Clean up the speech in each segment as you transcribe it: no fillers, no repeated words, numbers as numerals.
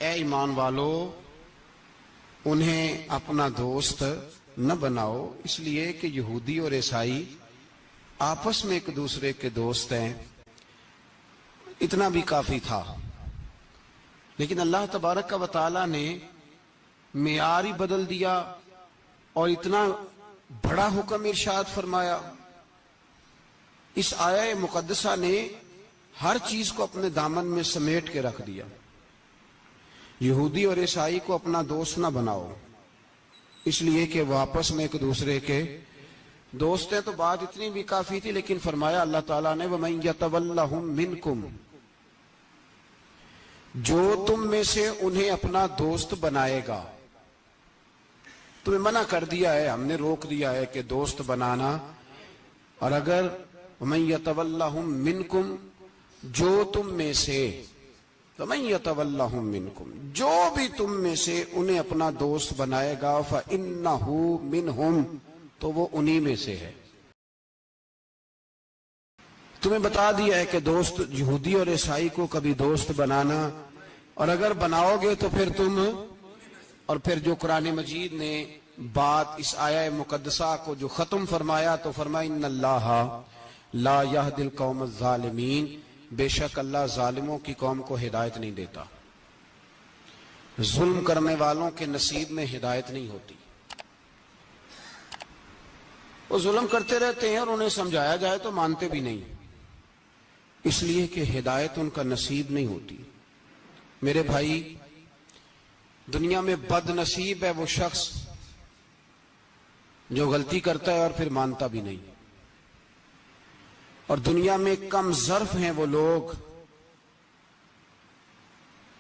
اے ایمان والو انہیں اپنا دوست نہ بناؤ، اس لیے کہ یہودی اور عیسائی آپس میں ایک دوسرے کے دوست ہیں۔ اتنا بھی کافی تھا، لیکن اللہ تبارک و تعالی نے معیار ہی بدل دیا اور اتنا بڑا حکم ارشاد فرمایا۔ اس آیہ مقدسہ نے ہر چیز کو اپنے دامن میں سمیٹ کے رکھ دیا۔ یہودی اور عیسائی کو اپنا دوست نہ بناؤ، اس لیے کہ وہ آپس میں ایک دوسرے کے دوست ہیں۔ تو بات اتنی بھی کافی تھی، لیکن فرمایا اللہ تعالیٰ نے وَمَن يَتَوَلَّهُم مِّنكُمْ، جو تم میں سے انہیں اپنا دوست بنائے گا۔ تمہیں منع کر دیا ہے، ہم نے روک دیا ہے کہ دوست بنانا، اور اگر وَمَن يَتَوَلَّهُم مِّنكُمْ، جو تم میں سے، وَمَن يَتَوَلَّهُم مِّنكُمْ، جو بھی تم میں سے انہیں اپنا دوست بنائے گا فَإِنَّهُ مِنْهُمْ، تو وہ انہی میں سے ہے۔ تمہیں بتا دیا ہے کہ دوست یہودی اور عیسائی کو کبھی دوست بنانا، اور اگر بناؤ گے تو پھر تم، اور پھر جو قرآن مجید نے بات اس آیہ مقدسہ کو جو ختم فرمایا تو فرمایا ان اللہ لا یہدی القوم الظالمین، بے شک اللہ ظالموں کی قوم کو ہدایت نہیں دیتا۔ ظلم کرنے والوں کے نصیب میں ہدایت نہیں ہوتی۔ وہ ظلم کرتے رہتے ہیں اور انہیں سمجھایا جائے تو مانتے بھی نہیں، اس لیے کہ ہدایت ان کا نصیب نہیں ہوتی۔ میرے بھائی، دنیا میں بد نصیب ہے وہ شخص جو غلطی کرتا ہے اور پھر مانتا بھی نہیں، اور دنیا میں کم ظرف ہیں وہ لوگ،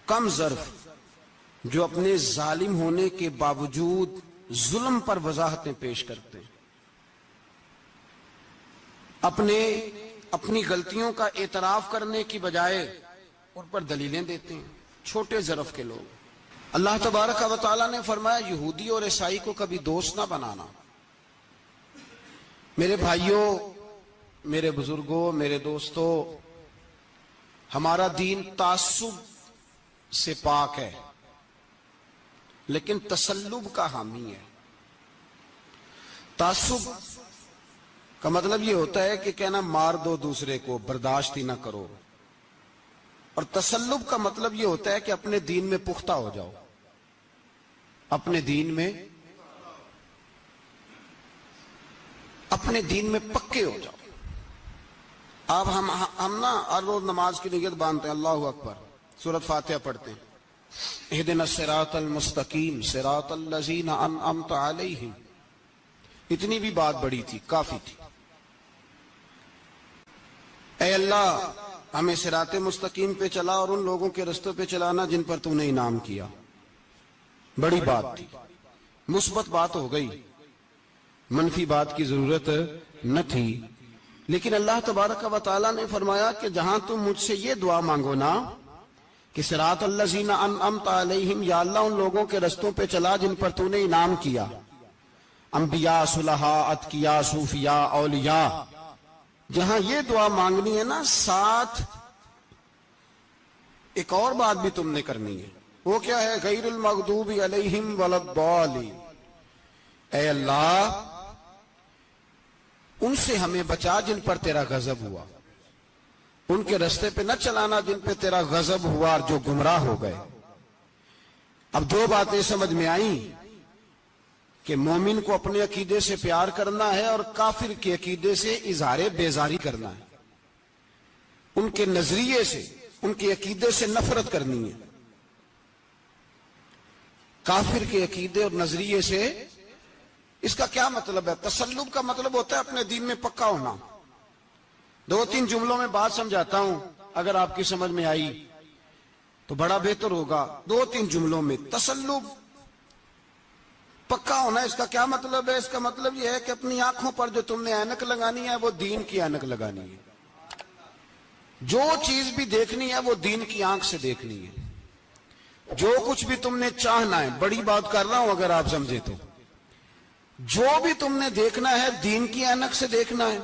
کم ظرف جو اپنے ظالم ہونے کے باوجود ظلم پر وضاحتیں پیش کرتے ہیں، اپنی غلطیوں کا اعتراف کرنے کی بجائے ان پر دلیلیں دیتے ہیں، چھوٹے ظرف کے لوگ۔ اللہ تبارک و تعالیٰ نے فرمایا یہودی اور عیسائی کو کبھی دوست نہ بنانا۔ میرے بھائیوں، میرے بزرگوں، میرے دوستوں، ہمارا دین تعصب سے پاک ہے، لیکن تسلب کا حامی ہے۔ تعصب کا مطلب یہ ہوتا ہے کہ کہنا مار دو دوسرے کو، برداشت ہی نہ کرو، اور تسلب کا مطلب یہ ہوتا ہے کہ اپنے دین میں پختہ ہو جاؤ، اپنے دین میں پکے ہو جاؤ۔ اب ہم نا ہر روز نماز کی نیت باندھتے ہیں، اللہ اکبر، سورۃ فاتحہ پڑھتے ہیں، اہدنا الصراط المستقیم صراط الذین انعمت علیہم، اتنی بھی بات بڑی تھی، کافی تھی۔ اے اللہ ہمیں صراط مستقیم پہ چلا اور ان لوگوں کے رستوں پہ چلانا جن پر تو نے انعام کیا، بڑی بات تھی، مثبت بات ہو گئی، منفی بات کی ضرورت نہ تھی۔ لیکن اللہ تبارک و تعالیٰ نے فرمایا کہ جہاں تم مجھ سے یہ دعا مانگو نا کہ صراط الذین انعمت علیہم، یا اللہ ان لوگوں کے رستوں پہ چلا جن پر تو نے انعام کیا، انبیاء، صلحاء، اتقیاء، صوفیاء، اولیاء، جہاں یہ دعا مانگنی ہے نا، ساتھ ایک اور بات بھی تم نے کرنی ہے۔ وہ کیا ہے؟ غیر المغضوب علیہم ولا الضالین، اے اللہ ان سے ہمیں بچا جن پر تیرا غضب ہوا، ان کے رستے پہ نہ چلانا جن پہ تیرا غضب ہوا اور جو گمراہ ہو گئے۔ اب دو باتیں سمجھ میں آئیں کہ مومن کو اپنے عقیدے سے پیار کرنا ہے اور کافر کے عقیدے سے اظہار بیزاری کرنا ہے، ان کے نظریے سے، ان کے عقیدے سے نفرت کرنی ہے۔ کافر کے عقیدے اور نظریے سے، اس کا کیا مطلب ہے؟ تسلب کا مطلب ہوتا ہے اپنے دین میں پکا ہونا۔ دو تین جملوں میں بات سمجھاتا ہوں، اگر آپ کی سمجھ میں آئی تو بڑا بہتر ہوگا۔ دو تین جملوں میں، تسلب، پکا ہونا، اس کا کیا مطلب ہے؟ اس کا مطلب یہ ہے کہ اپنی آنکھوں پر جو تم نے اینک لگانی ہے وہ دین کی اینک لگانی ہے، جو چیز بھی دیکھنی ہے وہ دین کی آنکھ سے دیکھنی ہے، جو کچھ بھی تم نے چاہنا ہے، بڑی بات کر رہا ہوں اگر آپ سمجھے تو، جو بھی تم نے دیکھنا ہے دین کی اینک سے دیکھنا ہے،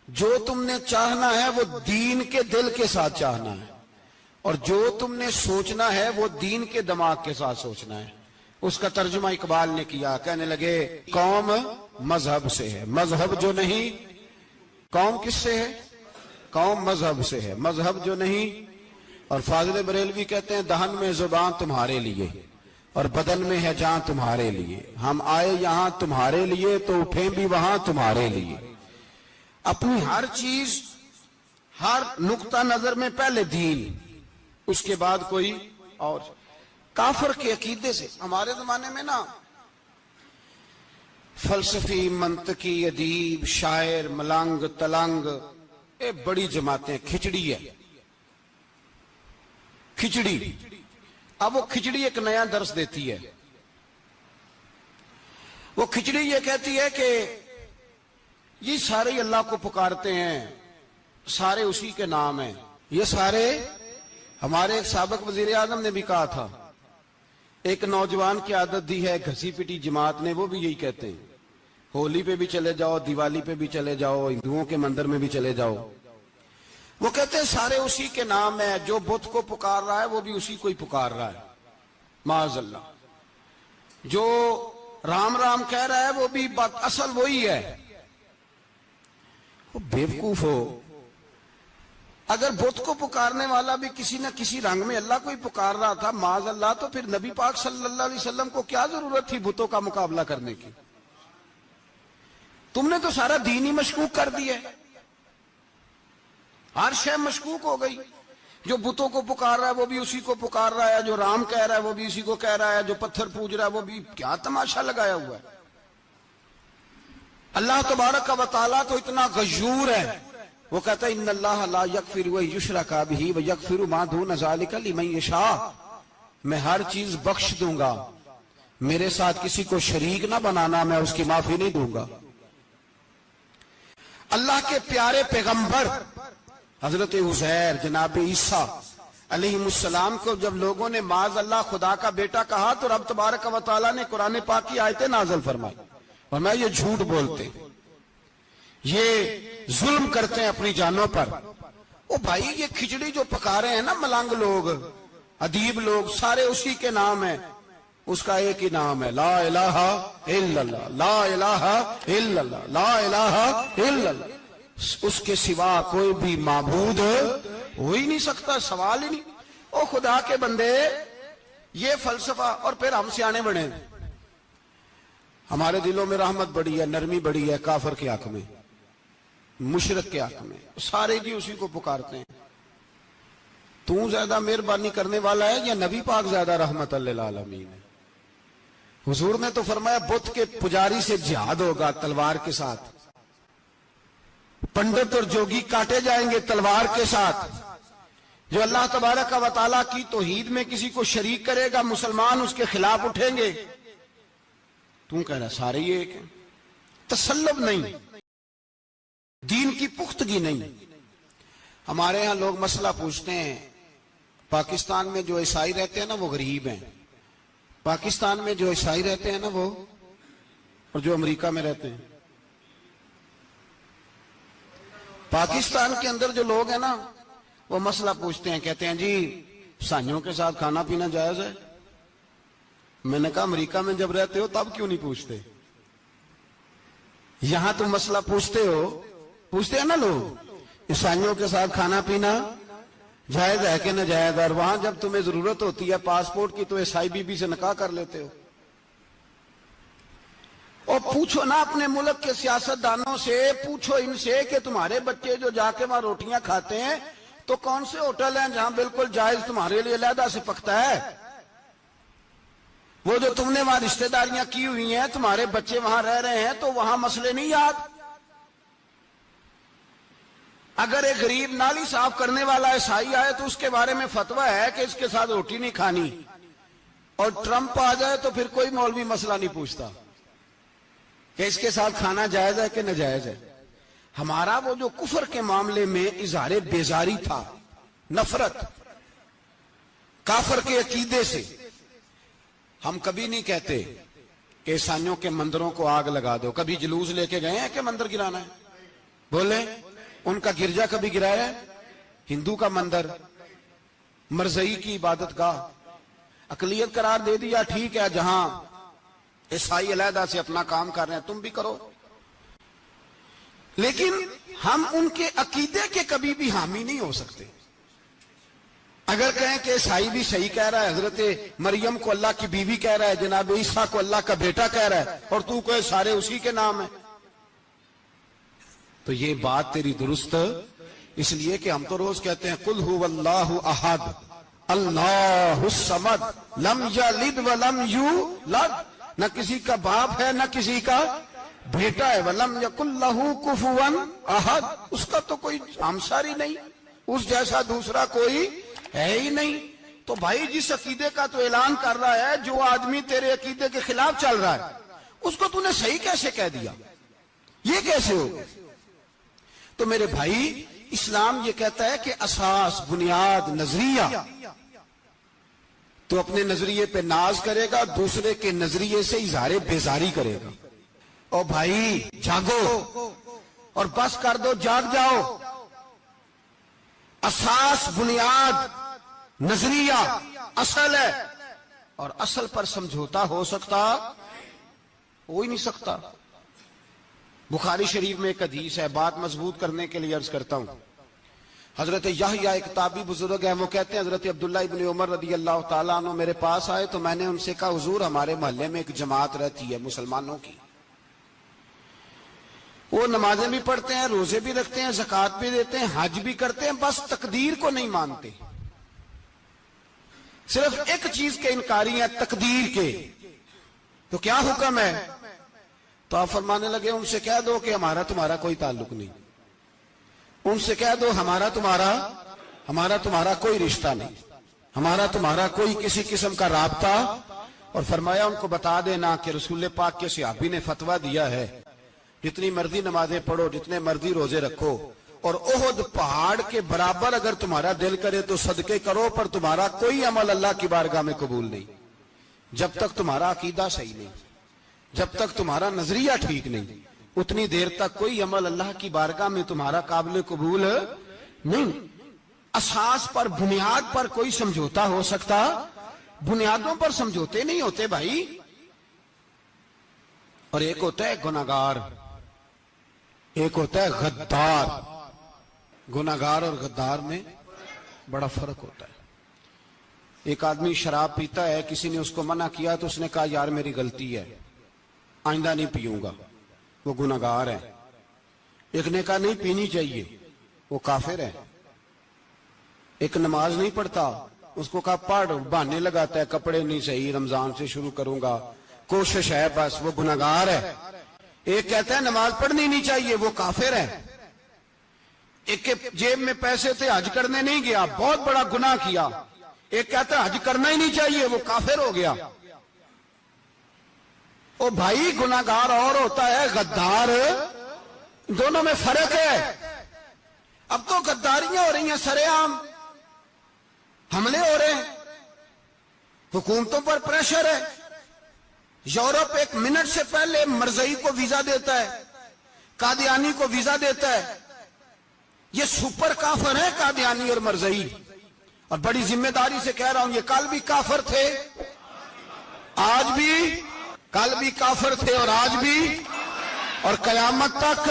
جو تم نے چاہنا ہے وہ دین کے دل کے ساتھ چاہنا ہے، اور جو تم نے سوچنا ہے وہ دین کے دماغ کے ساتھ سوچنا ہے. اس کا ترجمہ اقبال نے کیا, کہنے لگے قوم مذہب سے ہے, مذہب جو نہیں. قوم کس سے ہے؟ قوم مذہب سے ہے, مذہب جو نہیں. اور فاضل بریلوی کہتے ہیں دہن میں زبان تمہارے لیے اور بدن میں ہے جان تمہارے لیے. ہم آئے یہاں تمہارے لیے تو اٹھیں بھی وہاں تمہارے لیے. اپنی ہر چیز, ہر نقطہ نظر میں پہلے دین, اس کے بعد کوئی اور. کافر کے عقیدے سے ہمارے زمانے میں نا فلسفی, منطقی, ادیب, شاعر, ملنگ, تلنگ, یہ بڑی جماعتیں. کھچڑی ہے, کھچڑی. اب وہ کھچڑی ایک نیا درس دیتی ہے. وہ کھچڑی یہ کہتی ہے کہ یہ سارے اللہ کو پکارتے ہیں, سارے اسی کے نام ہیں. یہ سارے, ہمارے ایک سابق وزیر اعظم نے بھی کہا تھا, ایک نوجوان کی عادت دی ہے گھسی پٹی جماعت نے, وہ بھی یہی کہتے ہیں. ہولی پہ بھی چلے جاؤ, دیوالی پہ بھی چلے جاؤ, ہندوؤں کے مندر میں بھی چلے جاؤ, وہ کہتے ہیں سارے اسی کے نام ہے. جو بت کو پکار رہا ہے وہ بھی اسی کو ہی پکار رہا ہے, معاذ اللہ. جو رام رام کہہ رہا ہے وہ بھی اصل وہی ہے. وہ بیوقوف ہو. اگر بت کو پکارنے والا بھی کسی نہ کسی رنگ میں اللہ کو ہی پکار رہا تھا, معاذ اللہ, تو پھر نبی پاک صلی اللہ علیہ وسلم کو کیا ضرورت تھی بتوں کا مقابلہ کرنے کی؟ تم نے تو سارا دین ہی مشکوک کر دیا. ہر شے مشکوک ہو گئی. جو بتوں کو پکار رہا ہے وہ بھی اسی کو پکار رہا ہے, جو رام کہہ رہا ہے وہ بھی اسی کو کہہ رہا ہے, جو پتھر پوج رہا ہے وہ بھی. کیا تماشا لگایا ہوا ہے. اللہ تبارک و تعالیٰ تو اتنا غیور ہے, وہ کہتا ہے ان اللہ لا یغفر یشرک بہ ویغفر ما دون ذلک لمن یشاء. میں ہر چیز بخش دوں گا, میرے ساتھ کسی کو شریک نہ بنانا, میں اس کی معافی نہیں دوں گا. اللہ کے پیارے پیغمبر حضرت عزیر, جناب عیسیٰ علیہ السلام کو جب لوگوں نے معاذ اللہ خدا کا بیٹا کہا تو رب تبارک و تعالیٰ نے قرآن پاک کی آیتیں نازل فرمائی, اور میں یہ جھوٹ بولتے, یہ ظلم کرتے ہیں اپنی جانوں پر. او بھائی, یہ کھچڑی جو پکا رہے ہیں نا ملنگ لوگ, ادیب لوگ, سارے اسی کے نام ہیں. اس کا ایک ہی نام ہے, لا الہ الا اللہ, لا الہ الا اللہ, لا الہ الا اللہ. اس کے سوا کوئی بھی معبود ہو ہی نہیں سکتا, سوال ہی نہیں. او خدا کے بندے, یہ فلسفہ. اور پھر ہم سیانے بڑے, ہمارے دلوں میں رحمت بڑی ہے, نرمی بڑی ہے. کافر کے حق میں, مشرک کے حق میں, سارے جی اسی کو پکارتے ہیں. تو زیادہ مہربانی کرنے والا ہے یا نبی پاک زیادہ رحمت للعالمین ہے؟ حضور نے تو فرمایا بت کے پجاری سے جہاد ہوگا تلوار کے ساتھ, پنڈت اور جوگی کاٹے جائیں گے تلوار کے ساتھ. جو اللہ تبارک و تعالیٰ کی توحید میں کسی کو شریک کرے گا, مسلمان اس کے خلاف اٹھیں گے. تو کہہ رہا سارے یہ ایک ہیں. تسلب نہیں, دین کی پختگی نہیں. ہمارے ہاں لوگ مسئلہ پوچھتے ہیں, پاکستان میں جو عیسائی رہتے ہیں نا وہ غریب ہیں. پاکستان میں جو عیسائی رہتے ہیں نا وہ, اور جو امریکہ میں رہتے ہیں. پاکستان کے اندر جو لوگ ہیں نا وہ مسئلہ پوچھتے ہیں, کہتے ہیں جی عیسائیوں کے ساتھ کھانا پینا جائز ہے. میں نے کہا امریکہ میں جب رہتے ہو تب کیوں نہیں پوچھتے؟ یہاں تم مسئلہ پوچھتے ہو, پوچھتے ہیں نا لوگ عیسائیوں کے ساتھ کھانا پینا جائز ہے کہ ناجائز, اور وہاں جب تمہیں ضرورت ہوتی ہے پاسپورٹ کی تو عیسائی بی بی سے نکاح کر لیتے ہو. اور پوچھو نا اپنے ملک کے سیاستدانوں سے, پوچھو ان سے کہ تمہارے بچے جو جا کے وہاں روٹیاں کھاتے ہیں تو کون سے ہوٹل ہیں جہاں بالکل جائز تمہارے لیے علیحدہ سے پکتا ہے؟ وہ جو تم نے وہاں رشتہ داریاں کی ہوئی ہیں, تمہارے بچے وہاں رہ رہے ہیں تو وہاں مسئلے نہیں یاد. اگر ایک غریب نالی صاف کرنے والا عیسائی آئے تو اس کے بارے میں فتویٰ ہے کہ اس کے ساتھ روٹی نہیں کھانی, اور ٹرمپ آ جائے تو پھر کوئی مولوی مسئلہ نہیں پوچھتا کہ اس کے ساتھ کھانا جائز ہے کہ ناجائز ہے. ہمارا وہ جو کفر کے معاملے میں اظہار بیزاری تھا, نفرت کافر کے عقیدے سے, ہم کبھی نہیں کہتے کہ عیسائیوں کے مندروں کو آگ لگا دو. کبھی جلوس لے کے گئے ہیں کہ مندر گرانا ہے؟ بولے, ان کا گرجا کبھی گرایا ہے؟ ہندو کا مندر مرزئی کی عبادت گاہ اقلیت قرار دے دیا، ٹھیک ہے، جہاں عیسائی علیحدہ سے اپنا کام کر رہے ہیں تم بھی کرو، لیکن ہم ان کے عقیدے کے کبھی بھی حامی نہیں ہو سکتے۔ اگر کہیں کہ عیسائی بھی صحیح کہہ رہا ہے، حضرت مریم کو اللہ کی بیوی کہہ رہا ہے، جناب عیسیٰ کو اللہ کا بیٹا کہہ رہا ہے، اور تو کہے سارے اسی کے نام ہیں، تو یہ بات تیری درست، اس لیے کہ ہم تو روز کہتے ہیں قل هو اللہ احد اللہ الصمد لم یلد ولم یولد، نہ کسی کا باپ ہے نہ کسی کا بیٹا ہے، ولم یکن لہ کفوا احد، اس کا تو کوئی ہمسر ہی نہیں، اس جیسا دوسرا کوئی ہے ہی نہیں۔ تو بھائی جس عقیدے کا تو اعلان کر رہا ہے، جو آدمی تیرے عقیدے کے خلاف چل رہا ہے، اس کو تو نے صحیح کیسے کہہ دیا؟ یہ کیسے ہو؟ تو میرے بھائی اسلام یہ کہتا ہے کہ اساس، بنیاد، نظریہ، تو اپنے نظریے پہ ناز کرے گا، دوسرے کے نظریے سے اظہار بیزاری کرے گا۔ اور بھائی جاگو اور بس کر دو، جاگ جاؤ۔ اساس، بنیاد، نظریہ اصل ہے، اور اصل پر سمجھوتا ہو سکتا ہو ہی نہیں سکتا۔ بخاری شریف میں ایک حدیث ہے، بات مضبوط کرنے کے لیے عرض کرتا ہوں۔ حضرت یحییٰ ایک تابعی بزرگ ہیں، وہ کہتے ہیں حضرت عبداللہ ابن عمر رضی اللہ تعالیٰ عنہ میرے پاس آئے تو میں نے ان سے کہا حضور ہمارے محلے میں ایک جماعت رہتی ہے مسلمانوں کی، وہ نمازیں بھی پڑھتے ہیں، روزے بھی رکھتے ہیں، زکوٰۃ بھی دیتے ہیں، حج بھی کرتے ہیں، بس تقدیر کو نہیں مانتے، صرف ایک چیز کے انکاری ہیں، تقدیر کے۔ تو کیا حکم ہے؟ تو آپ فرمانے لگے ان سے کہہ دو کہ ہمارا تمہارا کوئی تعلق نہیں، ان سے کہہ دو ہمارا تمہارا کوئی رشتہ نہیں، ہمارا تمہارا کوئی کسی قسم کا رابطہ۔ اور فرمایا ان کو بتا دینا کہ رسول پاک کے صحابی نے فتویٰ دیا ہے جتنی مرضی نمازیں پڑھو، جتنے مرضی روزے رکھو، اور احد پہاڑ کے برابر اگر تمہارا دل کرے تو صدقے کرو، پر تمہارا کوئی عمل اللہ کی بارگاہ میں قبول نہیں جب تک تمہارا عقیدہ صحیح نہیں، جب تک تمہارا نظریہ ٹھیک نہیں، اتنی دیر تک کوئی عمل اللہ کی بارگاہ میں تمہارا قابل قبول نہیں۔ اساس پر، بنیاد پر کوئی سمجھوتا ہو سکتا، بنیادوں پر سمجھوتے نہیں ہوتے بھائی۔ اور ایک ہوتا ہے گناہگار، ایک ہوتا ہے غدار۔ گناہگار اور غدار میں بڑا فرق ہوتا ہے۔ ایک آدمی شراب پیتا ہے، کسی نے اس کو منع کیا تو اس نے کہا یار میری غلطی ہے، آئندہ نہیں پیوں گا، وہ گناہگار ہے۔ ایک نے کہا نہیں پینی چاہیے، وہ کافر ہے۔ ایک نماز نہیں پڑھتا، اس کو کہا پڑھ، بہانے لگاتا ہے، کپڑے نہیں صحیح، رمضان سے شروع کروں گا، کوشش ہے بس، وہ گناہگار ہے۔ ایک کہتا ہے نماز پڑھنی نہیں چاہیے، وہ کافر ہے۔ ایک کے جیب میں پیسے تھے، حج کرنے نہیں گیا، بہت بڑا گناہ کیا۔ ایک کہتا ہے حج کرنا ہی نہیں چاہیے، وہ کافر ہو گیا۔ او بھائی گناہگار اور ہوتا ہے، غدار، دونوں میں فرق ہے۔ اب تو غداریاں ہو رہی ہیں، سرے عام حملے ہو رہے ہیں، حکومتوں پر پریشر ہے۔ یورپ ایک منٹ سے پہلے مرزئی کو ویزا دیتا ہے، قادیانی کو ویزا دیتا ہے۔ یہ سپر کافر ہیں قادیانی اور مرزئی، اور بڑی ذمہ داری سے کہہ رہا ہوں، یہ کل بھی کافر تھے، آج بھی، کل بھی کافر تھے اور آج بھی، اور قیامت تک۔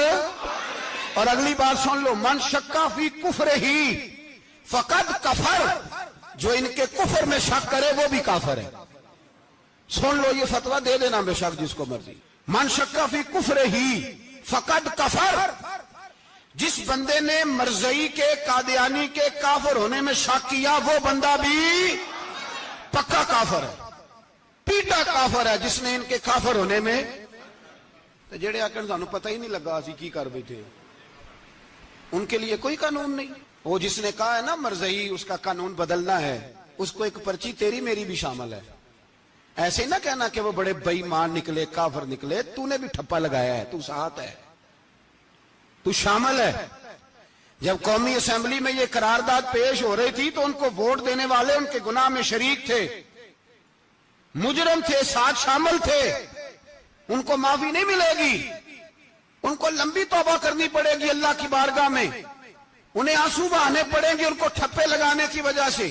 اور اگلی بات سن لو، من شکا فی کفر ہی فقد کفر، جو ان کے کفر میں شک کرے وہ بھی کافر ہے۔ سن لو، یہ فتویٰ دے دینا بے شک جس کو مرضی۔ من شکا فی کفر ہی فقد کفر، جس بندے نے مرزئی کے، قادیانی کے کافر ہونے میں شک کیا، وہ بندہ بھی پکا کافر ہے، پیٹا کافر ہے، جس نے ان کے کافر ہونے میں۔ تو جڑے آکر سانو پتہ ہی نہیں لگا اسی کی کر بیٹھے، ان کے لیے کوئی قانون نہیں۔ وہ جس نے کہا ہے نا مرزئی اس کا قانون بدلنا ہے، اس کو ایک پرچی تیری میری بھی شامل ہے۔ ایسے نہ کہنا کہ وہ بڑے بے ایمان نکلے، کافر نکلے، تو نے بھی ٹھپا لگایا ہے، تو ساتھ ہے، تو شامل ہے۔ جب قومی اسمبلی میں یہ قرارداد پیش ہو رہی تھی تو ان کو ووٹ دینے والے ان کے گناہ میں شریک تھے، مجرم تھے، ساتھ شامل تھے، ان کو معافی نہیں ملے گی، ان کو لمبی توبہ کرنی پڑے گی اللہ کی بارگاہ میں، انہیں آنسو بہانے پڑیں گے ان کو ٹھپے لگانے کی وجہ سے۔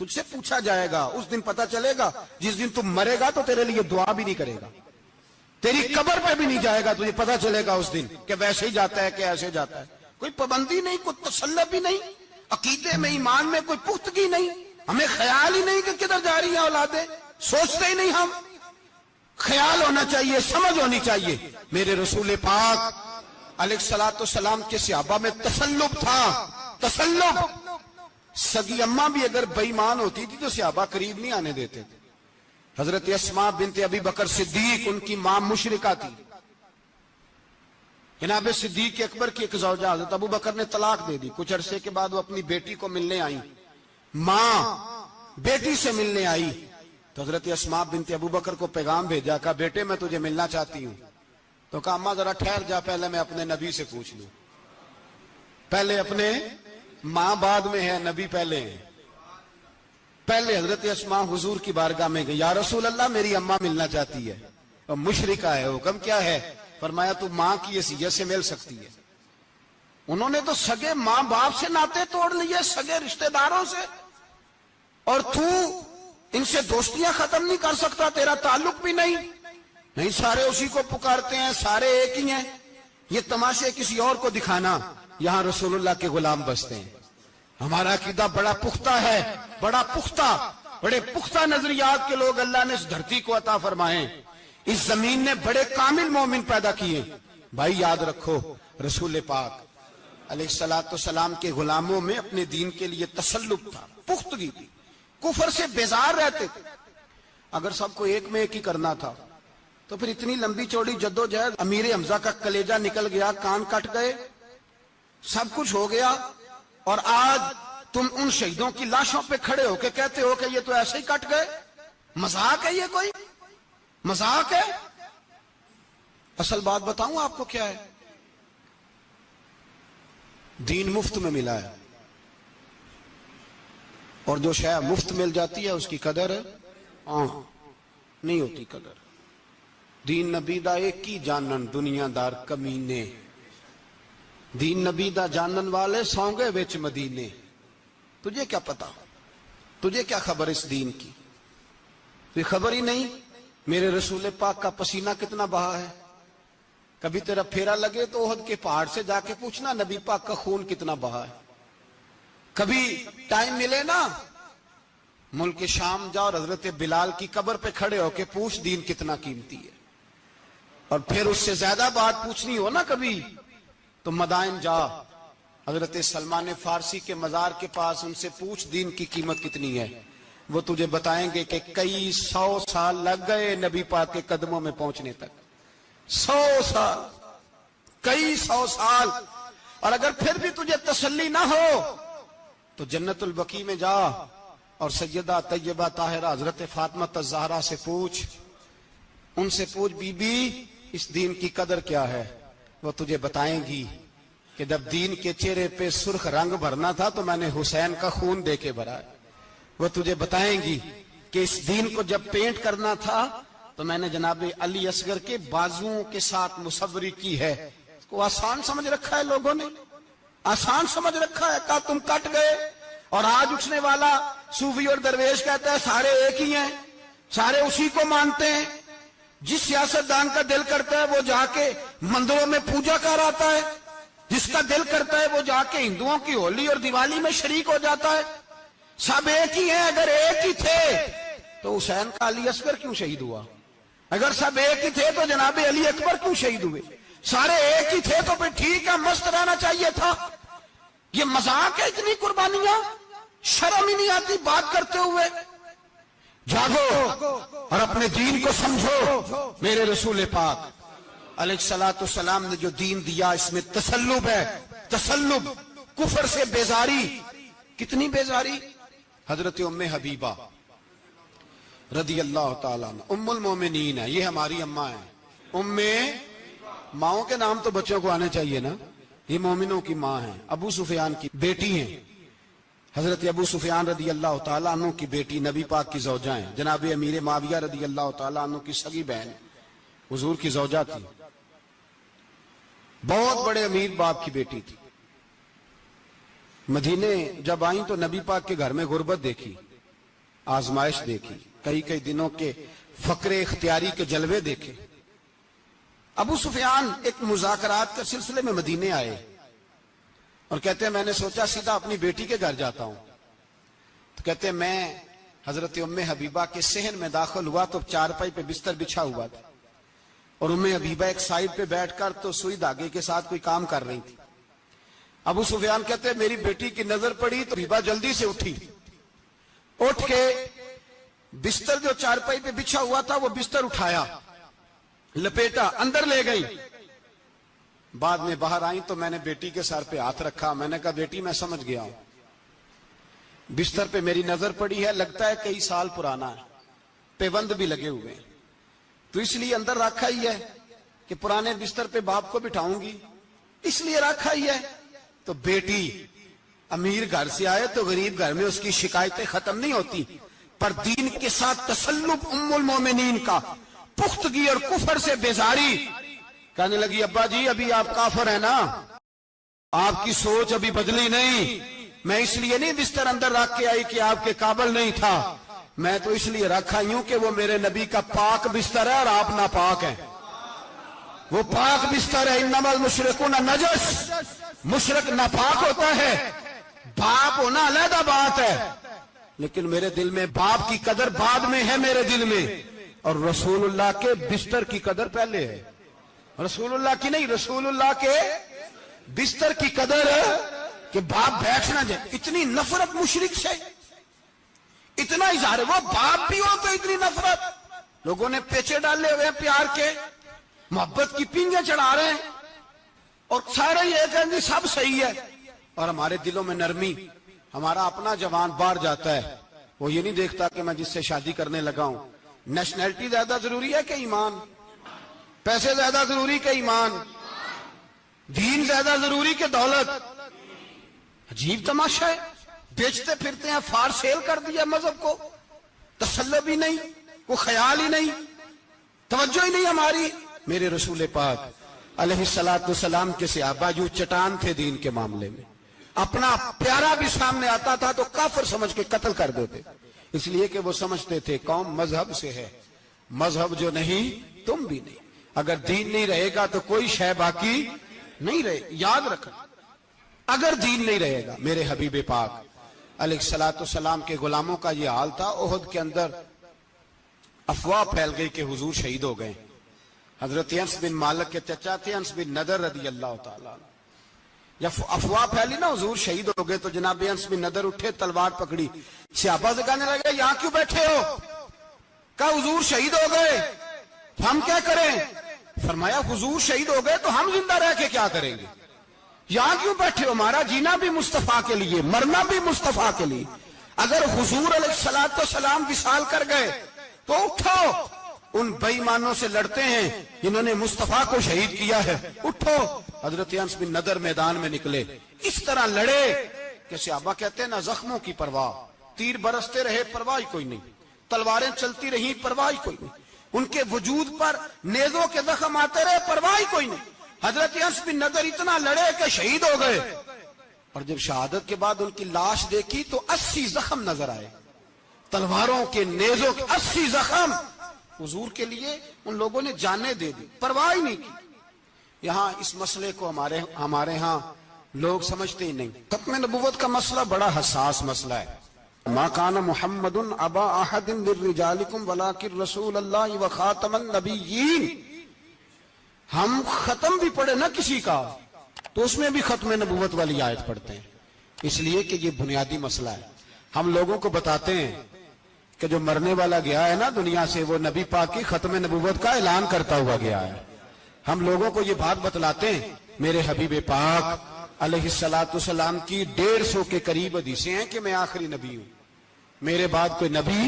تجھ سے پوچھا جائے گا، اس دن پتا چلے گا. جس دن تم مرے گا تو تیرے لیے دعا بھی نہیں کرے گا، تیری قبر پہ بھی نہیں جائے گا، تجھے پتا چلے گا اس دن کہ ویسے ہی جاتا ہے کہ ایسے جاتا ہے. کوئی پابندی نہیں، کوئی تسلط بھی نہیں، عقیدے میں ایمان میں کوئی پختگی نہیں. ہمیں خیال ہی نہیں کہ کدھر جا رہی ہیں اولادیں، سوچتے ہی نہیں. ہم خیال ہونا چاہیے، سمجھ ہونی چاہیے. میرے رسول پاک علیہ الصلوۃ والسلام کے صحابہ میں تسلط تھا، تسلط. سگی اماں بھی اگر بے ایمان ہوتی تھی تو صحابہ قریب نہیں آنے دیتے تھے. حضرت اسماء بنت ابی بکر صدیق، ان کی ماں مشرکہ تھی. جناب صدیق اکبر کی ایک زوجہ حضرت ابو بکر نے طلاق دے دی. کچھ عرصے کے بعد وہ اپنی بیٹی کو ملنے آئی، ماں بیٹی سے ملنے آئی تو حضرت اسماء بنت ابو بکر کو پیغام بھیجا، کہا بیٹے میں تجھے ملنا چاہتی ہوں. تو کہا اماں ذرا ٹھہر جا، پہلے میں اپنے نبی سے پوچھ لوں. پہلے اپنے ماں بعد میں ہے، نبی پہلے ہے. پہلے حضرت اسماء حضور کی بارگاہ میں گئی، یا رسول اللہ میری اماں ملنا چاہتی ہے، اور مشرکہ ہے. حکم کیا ہے؟ فرمایا تو ماں کی حیثیت سے مل سکتی ہے. انہوں نے تو سگے ماں باپ سے ناطے توڑ لیے، سگے رشتہ داروں سے، اور تو ان سے دوستیاں ختم نہیں کر سکتا، تیرا تعلق بھی نہیں. نہیں، سارے اسی کو پکارتے ہیں، سارے ایک ہی ہیں. یہ تماشے کسی اور کو دکھانا، یہاں رسول اللہ کے غلام بستے ہیں. ہمارا عقیدہ بڑا پختہ ہے، بڑا پختہ، بڑے پختہ نظریات کے لوگ اللہ نے اس دھرتی کو عطا فرمائے. اس زمین نے بڑے کامل مومن پیدا کیے. بھائی یاد رکھو، رسول پاک علیہ الصلوۃ والسلام کے غلاموں میں اپنے دین کے لیے تسلط تھا، پختگی تھی، کفر سے بیزار رہتے تھے. اگر سب کو ایک میں ایک ہی کرنا تھا تو پھر اتنی لمبی چوڑی جدوجہد. امیر حمزہ کا کلیجہ نکل گیا، کان کٹ گئے، سب کچھ ہو گیا، اور آج تم ان شہیدوں کی لاشوں پہ کھڑے ہو کے کہتے ہو کہ یہ تو ایسے ہی کٹ گئے. مذاق ہے یہ؟ کوئی مذاق ہے؟ اصل بات بتاؤں آپ کو کیا ہے؟ دین مفت میں ملا ہے، اور جو شے مفت مل جاتی ہے اس کی قدر نہیں ہوتی. قدر دین نبی دا ایک ہی جانن دنیا دار کمینے، دین نبی دا جانن والے سونگے وچ مدینے. تجھے کیا پتا، تجھے کیا خبر اس دین کی؟ کوئی خبر ہی نہیں. میرے رسول پاک کا پسینہ کتنا بہا ہے. کبھی تیرا پھیرا لگے تو احد کے پہاڑ سے جا کے پوچھنا نبی پاک کا خون کتنا بہا ہے. کبھی ٹائم ملے نا، ملک شام جا اور حضرت بلال کی قبر پہ کھڑے ہو کے پوچھ دین کتنا قیمتی ہے. اور پھر اس سے زیادہ بات پوچھنی ہو نا کبھی تو مدائن جا، حضرت سلمان فارسی کے مزار کے پاس ان سے پوچھ دین کی قیمت کتنی ہے. وہ تجھے بتائیں گے کہ کئی 100 سال لگ گئے نبی پاک کے قدموں میں پہنچنے تک. 100 سال، کئی 100 سال. اور اگر پھر بھی تجھے تسلی نہ ہو تو جنت البقیع میں جا اور سیدہ طیبہ طاہرہ حضرت فاطمہ الزہرا سے پوچھ. ان سے پوچھ بی بی اس دین کی قدر کیا ہے. وہ تجھے بتائیں گی کہ جب دین کے چہرے پہ سرخ رنگ بھرنا تھا تو میں نے حسین کا خون دے کے بھرا. وہ تجھے بتائیں گی کہ اس دین کو جب پینٹ کرنا تھا تو میں نے جناب علی اصغر کے بازوؤں کے ساتھ مصوری کی ہے. اس کو آسان سمجھ رکھا ہے لوگوں نے، آسان سمجھ رکھا ہے. کہا تم کٹ گئے. اور آج اٹھنے والا صوفی اور درویش کہتا ہے سارے ایک ہی ہیں، سارے اسی کو مانتے ہیں. جس سیاستدان کا دل کرتا ہے وہ جا کے مندروں میں پوجا کر آتا ہے، جس کا دل کرتا ہے وہ جا کے ہندوؤں کی ہولی اور دیوالی میں شریک ہو جاتا ہے. سب ایک ہی ہیں. اگر ایک ہی تھے تو حسین کا علی اصغر کیوں شہید ہوا؟ اگر سب ایک ہی تھے تو جناب علی اکبر کیوں شہید ہوئے؟ سارے ایک ہی تھے تو پھر ٹھیک ہے، مست رہنا چاہیے تھا. یہ مذاق ہے اتنی قربانیاں؟ شرم ہی نہیں آتی بات کرتے ہوئے؟ جاگو اور اپنے دین کو سمجھو. میرے رسول پاک علیہ الصلوۃ والسلام نے جو دین دیا اس میں تسلب ہے، تسلب، کفر سے بیزاری. کتنی بیزاری؟ حضرت ام حبیبہ رضی اللہ تعالیٰ عنہ ام المومنین ہے، یہ ہماری اماں ہیں. ام، ماؤں کے نام تو بچوں کو آنے چاہیے نا. یہ مومنوں کی ماں ہیں، ابو سفیان کی بیٹی ہیں. حضرت ابو سفیان رضی اللہ تعالیٰ عنہ کی بیٹی نبی پاک کی زوجہ ہیں. جناب امیر معاویہ رضی اللہ تعالیٰ عنہ کی سگی بہن حضور کی زوجہ تھی. بہت بڑے امیر باپ کی بیٹی تھی. مدینے جب آئیں تو نبی پاک کے گھر میں غربت دیکھی. آزمائش دیکھی، کئی کئی دنوں کے فقر اختیاری کے جلوے دیکھے۔ ابو سفیان ایک مذاکرات کے سلسلے میں مدینے آئے اور کہتے ہیں میں نے سوچا سیدھا اپنی بیٹی کے گھر جاتا ہوں، تو کہتے ہیں میں حضرت ام حبیبہ کے صحن میں داخل ہوا تو چارپائی پہ بستر بچھا ہوا تھا، اور ام حبیبہ ایک سائیڈ پہ بیٹھ کر تو سوئی دھاگے کے ساتھ کوئی کام کر رہی تھی۔ ابو سفیان کہتے ہیں میری بیٹی کی نظر پڑی تو حبیبہ جلدی سے اٹھی، اٹھ کے بستر جو چارپائی پہ بچھا ہوا تھا وہ بستر اٹھایا، لپیٹا، اندر لے گئی۔ بعد میں باہر آئیں تو میں نے بیٹی کے سر پہ ہاتھ رکھا، میں نے کہا بیٹی میں سمجھ گیا ہوں، بستر پہ میری نظر پڑی ہے، لگتا ہے کئی سال پرانا ہے، پیوند بھی لگے ہوئے ہیں، تو اس لیے اندر رکھا ہی ہے کہ پرانے بستر پہ باپ کو بٹھاؤں گی، اس لیے رکھا ہی ہے۔ تو بیٹی امیر گھر سے آئے تو غریب گھر میں اس کی شکایتیں ختم نہیں ہوتی، پر دین کے ساتھ تسلط ام المومنین کا، پختگی اور کفر سے بیزاری، کہنے لگی ابا جی ابھی آپ کافر ہیں نا، آپ کی سوچ ابھی بدلی نہیں، میں اس لیے نہیں بستر اندر رکھ کے آئی کہ آپ کے قابل نہیں تھا، میں تو اس لیے رکھا ہوں کہ وہ میرے نبی کا پاک بستر ہے اور آپ ناپاک ہیں، وہ پاک بستر ہے۔ انما المشرکون نجس، مشرک ناپاک ہوتا ہے، باپ ہونا علیحدہ بات ہے، لیکن میرے دل میں باپ کی قدر بعد میں ہے میرے دل میں، اور رسول اللہ کے بستر کی قدر پہلے ہے، رسول اللہ کی نہیں، رسول اللہ کے بستر کی قدر ہے کہ باپ بیٹھ نہ جائے۔ اتنی نفرت مشرک سے، اتنا اظہار، وہ باپ بھی ہو تو اتنی نفرت، لوگوں نے پیچے ڈالے ہوئے ہیں پیار کے، محبت کی پینگیں چڑھا رہے ہیں، اور سارے یہ کہیں گے سب صحیح ہے، اور ہمارے دلوں میں نرمی، ہمارا اپنا جوان باہر جاتا ہے، وہ یہ نہیں دیکھتا کہ میں جس سے شادی کرنے لگا ہوں نیشنلٹی زیادہ ضروری ہے کہ ایمان، پیسے زیادہ ضروری کہ ایمان، دین زیادہ ضروری کہ دولت۔ عجیب تماشا ہے، بیچتے پھرتے ہیں، فار سیل کر دیا مذہب کو، تسلط بھی نہیں، وہ خیال ہی نہیں، توجہ ہی نہیں ہماری۔ میرے رسول پاک علیہ السلام کے صحابہ جو چٹان تھے دین کے معاملے میں، اپنا پیارا بھی سامنے آتا تھا تو کافر سمجھ کے قتل کر دیتے، اس لیے کہ وہ سمجھتے تھے قوم مذہب سے ہے، مذہب جو نہیں تم بھی نہیں، اگر دین نہیں رہے گا تو کوئی شے باقی نہیں رہے، یاد رکھنا، اگر دین نہیں رہے گا۔ میرے حبیب پاک علیہ السلام کے غلاموں کا یہ حال تھا۔ احد کے اندر افواہ پھیل گئی کہ حضور شہید ہو گئے، حضرت انس بن مالک کے چچا تھے انس بن نضر رضی اللہ تعالیٰ عنہ، جب افواہ پھیلی نا حضور شہید ہو گئے تو جناب انس بن نضر اٹھے، تلوار پکڑی، صحابہ سے کہنے لگے یہاں کیوں بیٹھے ہو؟ کہا حضور شہید ہو گئے، ہم کیا کریں؟ فرمایا حضور شہید ہو گئے تو ہم زندہ رہ کے کیا کریں گے؟ یہاں کیوں بیٹھے ہو؟ ہمارا جینا بھی مصطفیٰ کے لیے، مرنا بھی مصطفیٰ کے لیے، اگر حضور علیہ السلام وصال کر گئے تو اٹھو، ان بے ایمانوں سے لڑتے ہیں جنہوں نے مصطفیٰ کو شہید کیا ہے، اٹھو۔ حضرت انس بن نضر میدان میں نکلے، اس طرح لڑے کہ صحابہ کہتے ہیں نہ زخموں کی پرواہ، تیر برستے رہے پرواہ کوئی نہیں، تلواریں چلتی رہی پرواہ کوئی نہیں، ان کے وجود پر نیزوں کے زخم آتے رہے پرواہ کوئی نہیں۔ حضرت انس بن نضر اتنا لڑے کہ شہید ہو گئے، اور جب شہادت کے بعد ان کی لاش دیکھی تو 80 زخم نظر آئے، تلواروں کے، نیزوں کے 80 زخم۔ حضور کے لیے ان لوگوں نے جانیں دے دی، پرواہ ہی نہیں کی۔ یہاں اس مسئلے کو ہمارے ہاں لوگ سمجھتے ہی نہیں۔ ختم نبوت کا مسئلہ بڑا حساس مسئلہ ہے۔ ما کان محمد ابا احد من رجالکم ولکن رسول اللہ وخاتم النبیین۔ ہم ختم بھی پڑھے نا کسی کا تو اس میں بھی ختم نبوت والی آیت پڑھتے ہیں، اس لیے کہ یہ بنیادی مسئلہ ہے۔ ہم لوگوں کو بتاتے ہیں کہ جو مرنے والا گیا ہے نا دنیا سے، وہ نبی پاک کی ختم نبوت کا اعلان کرتا ہوا گیا ہے۔ ہم لوگوں کو یہ بات بتلاتے ہیں، میرے حبیب پاک علیہ السلام کی 150 کے قریب حدیثیں ہیں کہ میں آخری نبی ہوں، میرے بعد کوئی نبی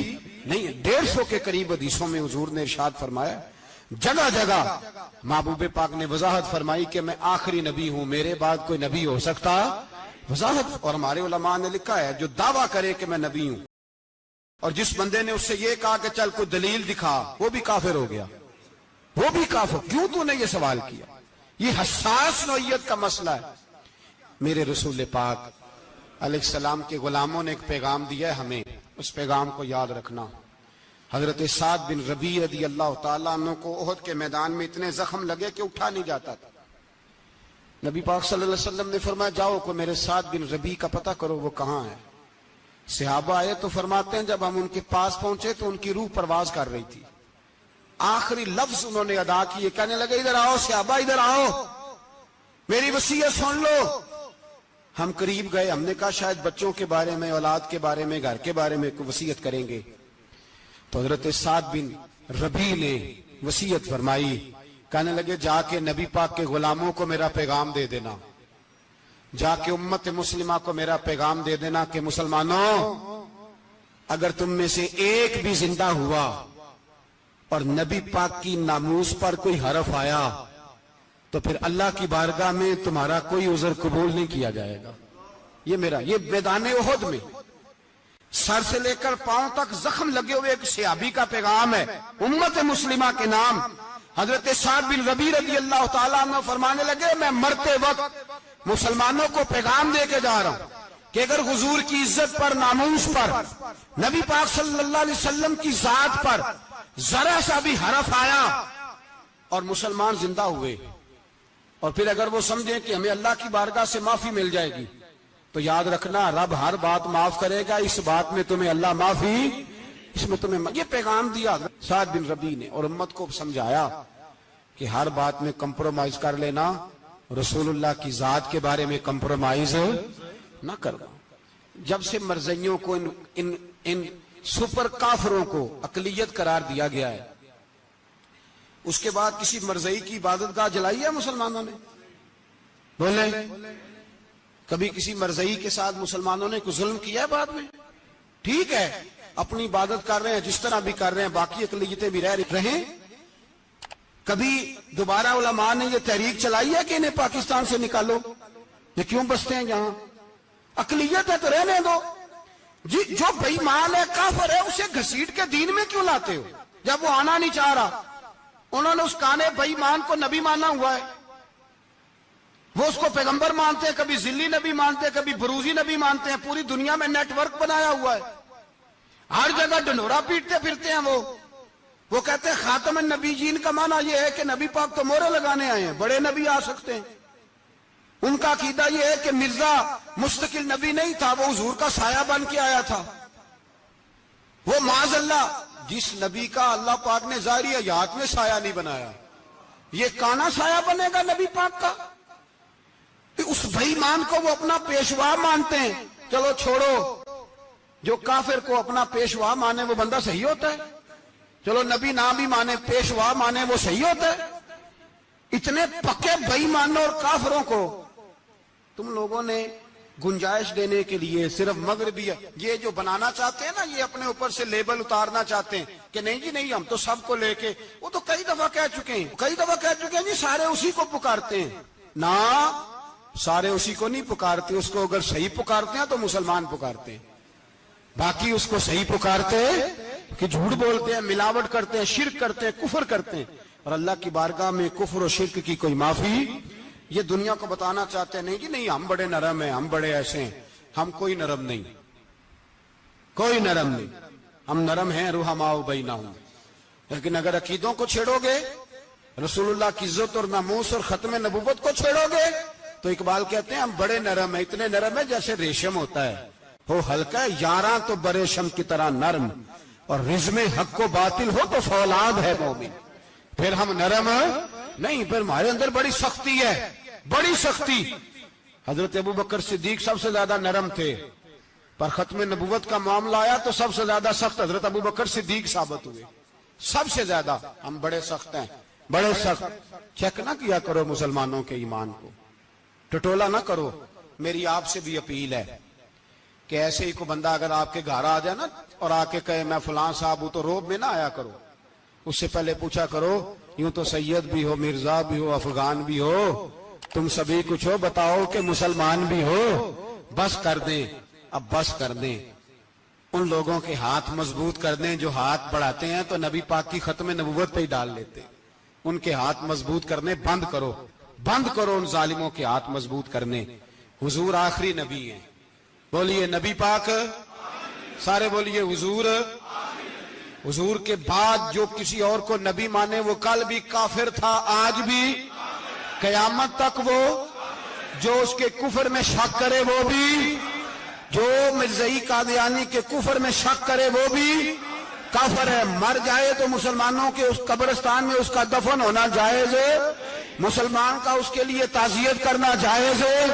نہیں ہے۔ 150 کے قریب حدیثوں میں حضور نے ارشاد فرمایا، جگہ جگہ محبوب پاک نے وضاحت فرمائی کہ میں آخری نبی ہوں، میرے بعد کوئی نبی ہو سکتا، وضاحت۔ اور ہمارے علماء نے لکھا ہے جو دعویٰ کرے کہ میں نبی ہوں، اور جس بندے نے اس سے یہ کہا کہ چل کوئی دلیل دکھا، وہ بھی کافر ہو گیا، وہ بھی کافر۔ کیوں تو نے یہ سوال کیا؟ یہ حساس نوعیت کا مسئلہ ہے۔ میرے رسول پاک علیہ السلام کے غلاموں نے ایک پیغام دیا ہے ہمیں، اس پیغام کو یاد رکھنا۔ حضرت سعد بن ربیع رضی اللہ تعالیٰ عنہ کو احد کے میدان میں اتنے زخم لگے کہ اٹھا نہیں جاتا تھا۔ نبی پاک صلی اللہ علیہ وسلم نے فرمایا جاؤ کو میرے سعد بن ربیع کا پتہ کرو وہ کہاں ہے۔ صحابہ آئے تو فرماتے ہیں جب ہم ان کے پاس پہنچے تو ان کی روح پرواز کر رہی تھی۔ آخری لفظ انہوں نے ادا کیے، کہنے لگے ادھر آؤ صحابہ ادھر آؤ، میری وصیت سن لو۔ ہم قریب گئے، ہم نے کہا شاید بچوں کے بارے میں، اولاد کے بارے میں، گھر کے بارے میں کوئی وصیت کریں گے۔ تو حضرت سعد بن ربیع نے وصیت فرمائی، کہنے لگے جا کے نبی پاک کے غلاموں کو میرا پیغام دے دینا، جا کے امت مسلمہ کو میرا پیغام دے دینا کہ مسلمانوں اگر تم میں سے ایک بھی زندہ ہوا اور نبی پاک کی ناموس پر کوئی حرف آیا تو پھر اللہ کی بارگاہ میں تمہارا کوئی عذر قبول نہیں کیا جائے گا۔ یہ میدان احد میں سر سے لے کر پاؤں تک زخم لگے ہوئے ایک صحابی کا پیغام ہے امت مسلمہ کے نام۔ حضرت سعد بن ربیع رضی اللہ تعالیٰ عنہ فرمانے لگے میں مرتے وقت مسلمانوں کو پیغام دے کے جا رہا ہوں کہ اگر حضور کی عزت پر، ناموس پر، نبی پاک صلی اللہ علیہ وسلم کی ذات پر ذرا سا بھی حرف آیا اور مسلمان زندہ ہوئے، اور پھر اگر وہ سمجھیں کہ ہمیں اللہ کی بارگاہ سے معافی مل جائے گی، تو یاد رکھنا رب ہر بات معاف کرے گا، اس بات میں تمہیں اللہ معافی، اس میں تمہیں یہ پیغام دیا سعد بن ربیع نے، اور امت کو سمجھایا کہ ہر بات میں کمپرومائز کر لینا، رسول اللہ کی ذات کے بارے میں کمپرومائز نہ کرنا۔ جب سے مرزائیوں کو ان سپر کافروں کو اقلیت قرار دیا گیا ہے، اس کے بعد کسی مرزائی کی عبادت گاہ جلائی ہے مسلمانوں نے؟ بولے کبھی کسی مرزائی کے ساتھ مسلمانوں نے کوئی ظلم کیا ہے بعد میں؟ ٹھیک ہے اپنی عبادت کر رہے ہیں جس طرح بھی کر رہے ہیں، باقی اقلیتیں بھی رہیں۔ کبھی دوبارہ علماء نے یہ تحریک چلائی ہے کہ انہیں پاکستان سے نکالو، یہ کیوں بستے ہیں یہاں؟ اقلیت ہے تو رہنے دو۔ جو بے ایمان ہے، کافر ہے، اسے گھسیٹ کے دین میں کیوں لاتے ہو جب وہ آنا نہیں چاہ رہا؟ انہوں نے اس کانے بے ایمان کو نبی مانا ہوا ہے، وہ اس کو پیغمبر مانتے ہیں، کبھی ذلی نبی مانتے ہیں، کبھی بروزی نبی مانتے ہیں، پوری دنیا میں نیٹ ورک بنایا ہوا ہے، ہر جگہ ڈنڈورا پیٹتے پھرتے ہیں۔ وہ کہتے ہیں خاتم النبیین کا معنی یہ ہے کہ نبی پاک تو مورے لگانے آئے ہیں، بڑے نبی آ سکتے ہیں۔ ان کا عقیدہ یہ ہے کہ مرزا مستقل نبی نہیں تھا، وہ حضور کا سایہ بن کے آیا تھا۔ وہ معاذ اللہ جس نبی کا اللہ پاک نے ظاہری حیات میں سایہ نہیں بنایا، یہ کانا سایہ بنے گا نبی پاک کا؟ اس بے ایمان کو وہ اپنا پیشوا مانتے ہیں۔ چلو چھوڑو، جو کافر کو اپنا پیشوا مانے وہ بندہ صحیح ہوتا ہے؟ چلو نبی نام بھی مانے، پیشوا مانے، وہ صحیح ہوتا ہے؟ اتنے پکے بے ایمانوں اور کافروں کو تم لوگوں نے گنجائش دینے کے لیے صرف مغربی یہ جو بنانا چاہتے ہیں نا، یہ اپنے اوپر سے لیبل اتارنا چاہتے ہیں کہ نہیں جی نہیں، ہم تو سب کو لے کے، وہ تو کئی دفعہ کہہ چکے ہیں جی سارے اسی کو پکارتے ہیں۔ نہ، سارے اسی کو نہیں پکارتے، اس کو اگر صحیح پکارتے ہیں تو مسلمان پکارتے ہیں، باقی اس کو صحیح پکارتے کہ جھوٹ بولتے ہیں، ملاوٹ کرتے ہیں، شرک کرتے ہیں، کفر کرتے ہیں، اور اللہ کی بارگاہ میں کفر و شرک کی کوئی معافی۔ یہ دنیا کو بتانا چاہتے ہیں نہیں جی نہیں، ہم بڑے نرم ہیں، ہم بڑے ایسے ہیں۔ ہم کوئی نرم نہیں، کوئی نرم نہیں، ہم نرم ہیں رحماء بینہم۔ لیکن اگر عقیدوں کو چھیڑو گے، رسول اللہ کی عزت اور ناموس اور ختم نبوت کو چھیڑو گے، تو اقبال کہتے ہیں ہم بڑے نرم ہیں، اتنے نرم ہیں جیسے ریشم ہوتا ہے، ہو ہلکا ہے یاراں تو بریشم کی طرح نرم، اور رزم حق و باطل ہو تو فولاد ہے مومن۔ پھر ہم نرم نہیں، پھر ہمارے اندر بڑی سختی ہے، بڑی سختی۔ حضرت ابوبکر صدیق سب سے زیادہ نرم تھے، پر ختم نبوت کا معاملہ آیا تو سب سے زیادہ سخت حضرت ابوبکر صدیق ثابت ہوئے، سب سے زیادہ۔ ہم بڑے سخت ہیں، بڑے سخت۔ چیک نہ کیا کرو مسلمانوں کے ایمان کو، ٹٹولا نہ کرو۔ میری آپ سے بھی اپیل ہے کہ ایسے ہی کو بندہ اگر آپ کے گھر آ جائے نا اور آ کے کہے میں فلاں صاحب ہوں، تو روب میں نہ آیا کرو، اس سے پہلے پوچھا کرو یوں تو سید بھی ہو، مرزا بھی ہو، افغان بھی ہو، تم سبھی کچھ ہو، بتاؤ کہ مسلمان بھی ہو۔ بس کر دیں، اب بس کر دیں، ان لوگوں کے ہاتھ مضبوط کر دیں جو ہاتھ بڑھاتے ہیں تو نبی پاک کی ختم نبوت پہ ہی ڈال لیتے، ان کے ہاتھ مضبوط کرنے بند کرو، بند کرو ان ظالموں کے ہاتھ مضبوط کرنے۔ حضور آخری نبی ہیں، بولیے نبی پاک سارے بولیے حضور. حضور کے بعد جو کسی اور کو نبی مانے وہ کل بھی کافر تھا، آج بھی، قیامت تک وہ. جو اس کے کفر میں شک کرے وہ بھی، جو مرزائی قادیانی کے کفر میں شک کرے وہ بھی کافر ہے. مر جائے تو مسلمانوں کے اس قبرستان میں اس کا دفن ہونا جائز ہے، مسلمان کا اس کے لیے تعزیت کرنا جائز ہے،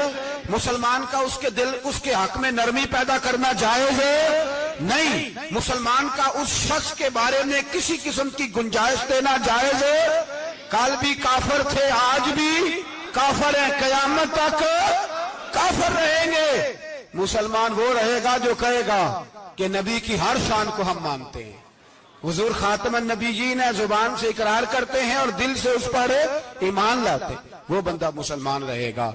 مسلمان کا اس کے حق میں نرمی پیدا کرنا جائز ہے. نہیں، مسلمان کا اس شخص کے بارے میں کسی قسم کی گنجائش دینا جائز ہے. کل بھی کافر تھے، آج بھی کافر ہیں، قیامت تک کافر رہیں گے. مسلمان وہ رہے گا جو کہے گا کہ نبی کی ہر شان کو ہم مانتے ہیں، حضور خاتم النبیین ہے، زبان سے اقرار کرتے ہیں اور دل سے اس پر ایمان لاتے، وہ بندہ مسلمان رہے گا.